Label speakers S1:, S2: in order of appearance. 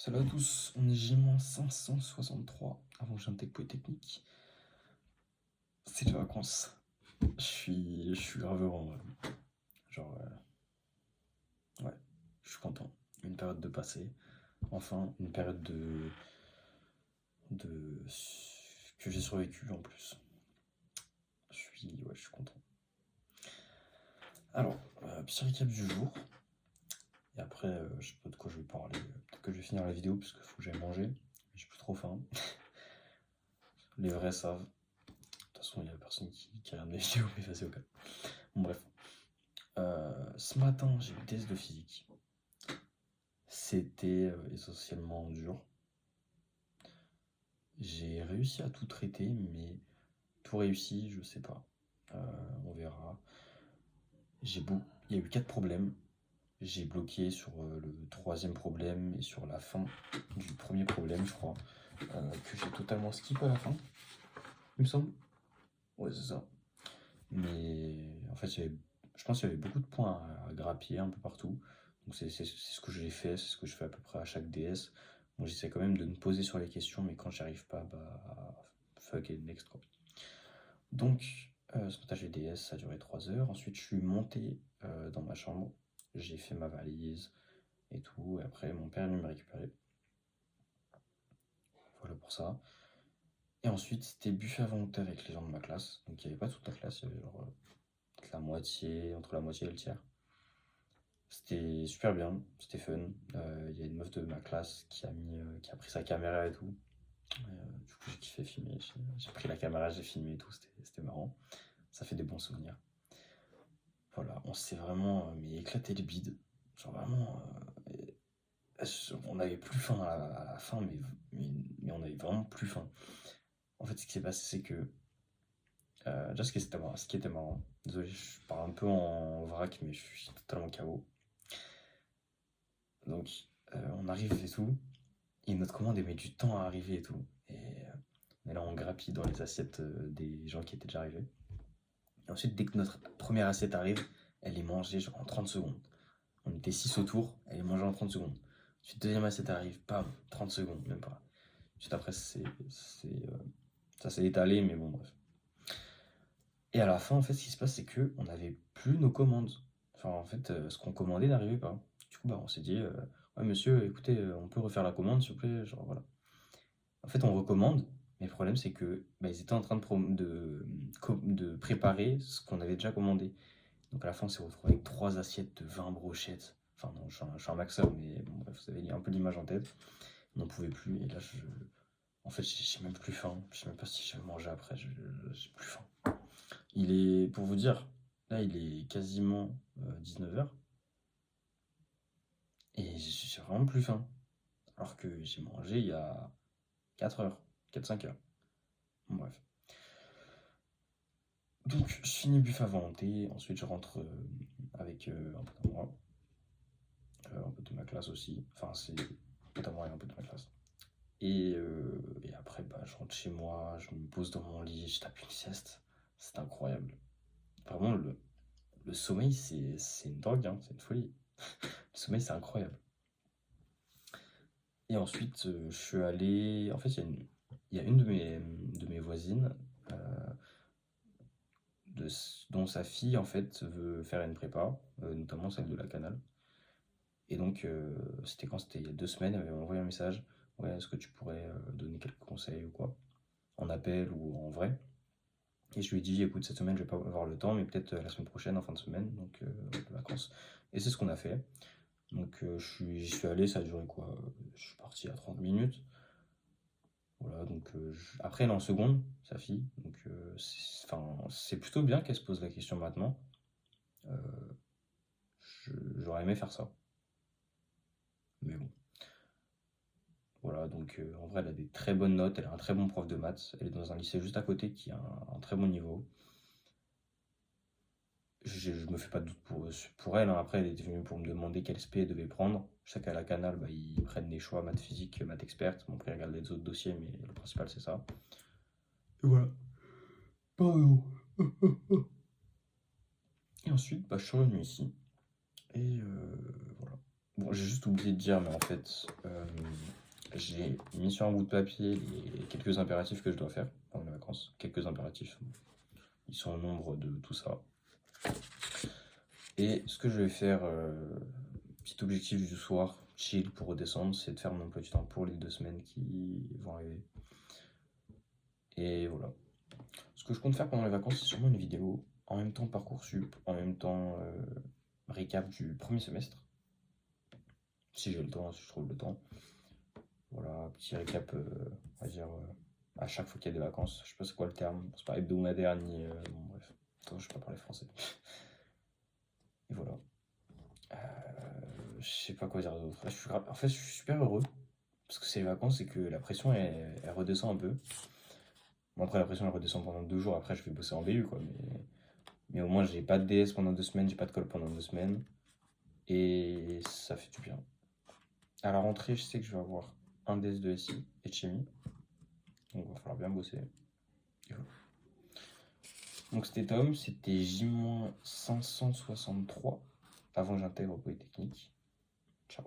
S1: Salut à tous, on est J-563 avant que j'ai un tech Polytechnique. C'est les vacances. Je suis grave heureux en vrai. Genre, ouais, je suis content. Une période de passé. Enfin, une période de que j'ai survécu en plus. Je suis content. Alors, petit récap du jour. Et après, je sais pas de quoi je vais parler. Peut-être que je vais finir la vidéo parce qu'il faut que j'aille manger. J'ai plus trop faim. Les vrais savent. De toute façon, il n'y a personne qui regarde mes vidéos, mais vas-y, au cas. Bon, bref. Ce matin, j'ai eu le test de physique. C'était essentiellement dur. J'ai réussi à tout traiter, mais tout réussi, je sais pas. On verra. Il y a eu 4 problèmes. J'ai bloqué sur le troisième problème et sur la fin du premier problème, je crois, que j'ai totalement skip à la fin, il me semble. Ouais, c'est ça. Mais en fait, je pense qu'il y avait beaucoup de points à grappiller un peu partout. Donc c'est ce que j'ai fait, c'est ce que je fais à peu près à chaque DS. Bon, j'essaie quand même de me poser sur les questions, mais quand j'y arrive pas, bah fuck et next quoi. Donc ce matin j'ai DS, ça a duré 3 heures. Ensuite je suis monté dans ma chambre, j'ai fait ma valise et tout. Et après mon père est venu me récupérer. Voilà pour ça. Et ensuite c'était buffet à volonté avec les gens de ma classe. Donc il n'y avait pas toute la classe, il y avait genre peut-être la moitié, entre la moitié et le tiers. C'était super bien, c'était fun. Il y a une meuf de ma classe qui a pris sa caméra et tout. Du coup, j'ai kiffé filmer. J'ai pris la caméra, j'ai filmé et tout. C'était marrant. Ça fait des bons souvenirs. Voilà, on s'est vraiment mais éclaté le bide. Genre vraiment, on avait plus faim à la fin, mais on avait vraiment plus faim. En fait, ce qui s'est passé, c'est que déjà, ce qui était marrant, désolé, je parle un peu en vrac, mais je suis totalement KO. Donc, on arrive et tout, et notre commande, elle met du temps à arriver et tout. Et là, on grappille dans les assiettes des gens qui étaient déjà arrivés. Et ensuite, dès que notre première assiette arrive, elle est mangée genre en 30 secondes. On était 6 autour, elle est mangée en 30 secondes. Ensuite, deuxième assiette arrive, bam, 30 secondes, même pas. Ensuite, après, ça s'est étalé, mais bon, bref. Et à la fin, en fait, ce qui se passe, c'est que on n'avait plus nos commandes. Enfin, en fait, ce qu'on commandait n'arrivait pas. Du coup, bah, on s'est dit, ouais, monsieur, écoutez, on peut refaire la commande, s'il vous plaît. Genre, voilà. En fait, on recommande, mais le problème, c'est que bah, ils étaient en train de préparer ce qu'on avait déjà commandé. Donc, à la fin, on s'est retrouvé avec 3 assiettes de 20 brochettes. Enfin, non, je suis un maxeur, mais bon, bref, vous avez un peu l'image en tête. On n'en pouvait plus. Et là, en fait, j'ai même plus faim. Je sais même pas si je vais manger après. J'ai plus faim. Pour vous dire, là, il est quasiment 19h. Et j'ai vraiment plus faim. Alors que j'ai mangé il y a 4 heures, 4-5 heures. Bon, bref. Donc, je finis le buffet à volonté. Ensuite, je rentre avec un pote à moi. Un pote de ma classe aussi. Enfin, c'est un pote à moi et un pote de ma classe. Et après, bah, je rentre chez moi, je me pose dans mon lit, je tape une sieste. C'est incroyable. Vraiment, le sommeil, c'est une drogue, hein, c'est une folie. Le sommeil, c'est incroyable. Et ensuite, je suis allé. En fait, il y a une de mes voisines de, dont sa fille, en fait, veut faire une prépa, notamment celle de la Canale. Et donc, c'était quand? C'était il y a 2 semaines, elle m'avait envoyé un message. Ouais, est-ce que tu pourrais donner quelques conseils ou quoi? En appel ou en vrai? Et je lui ai dit, écoute, cette semaine, je vais pas avoir le temps, mais peut-être la semaine prochaine, en fin de semaine, donc de vacances. Et c'est ce qu'on a fait. Donc, j'y suis allé, ça a duré quoi? Je suis parti à 30 minutes. Voilà, donc après elle est en seconde, sa fille, donc c'est plutôt bien qu'elle se pose la question maintenant. Euh, J'aurais aimé faire ça, mais bon. Voilà, donc en vrai elle a des très bonnes notes, elle a un très bon prof de maths, elle est dans un lycée juste à côté qui a un très bon niveau. Je me fais pas de doute pour elle, hein. Après elle était venue pour me demander quelle SP elle devait prendre. Je sais qu'à la Canale, bah, ils prennent des choix maths physique, maths experte. Bon, après ils regardent les autres dossiers, mais le principal c'est ça. Et voilà. Pardon. Et ensuite, bah, je suis revenu ici. Et voilà. Bon, j'ai juste oublié de dire, mais en fait, j'ai mis sur un bout de papier les quelques impératifs que je dois faire pendant les vacances. Quelques impératifs. Ils sont au nombre de tout ça. Et ce que je vais faire, petit objectif du soir, chill pour redescendre, c'est de faire mon emploi du temps pour les 2 semaines qui vont arriver. Et voilà. Ce que je compte faire pendant les vacances, c'est sûrement une vidéo, en même temps Parcoursup, en même temps récap du premier semestre. Si j'ai le temps, si je trouve le temps. Voilà, petit récap, on va dire, à chaque fois qu'il y a des vacances. Je sais pas c'est quoi le terme, c'est pas hebdomadaire ni. Bon, bref, attends, je sais pas parler français. Et voilà. Je sais pas quoi dire d'autre. En fait, je suis super heureux parce que c'est les vacances et que la pression elle redescend un peu. Bon, après, la pression elle redescend pendant 2 jours. Après, je vais bosser en BU quoi. Mais au moins, j'ai pas de DS pendant 2 semaines, j'ai pas de colle pendant 2 semaines. Et ça fait du bien. À la rentrée, je sais que je vais avoir un DS de SI et de chimie. Donc, il va falloir bien bosser. Et voilà. Donc, c'était Tom, c'était J-563 avant que j'intègre Polytechnique. Ciao.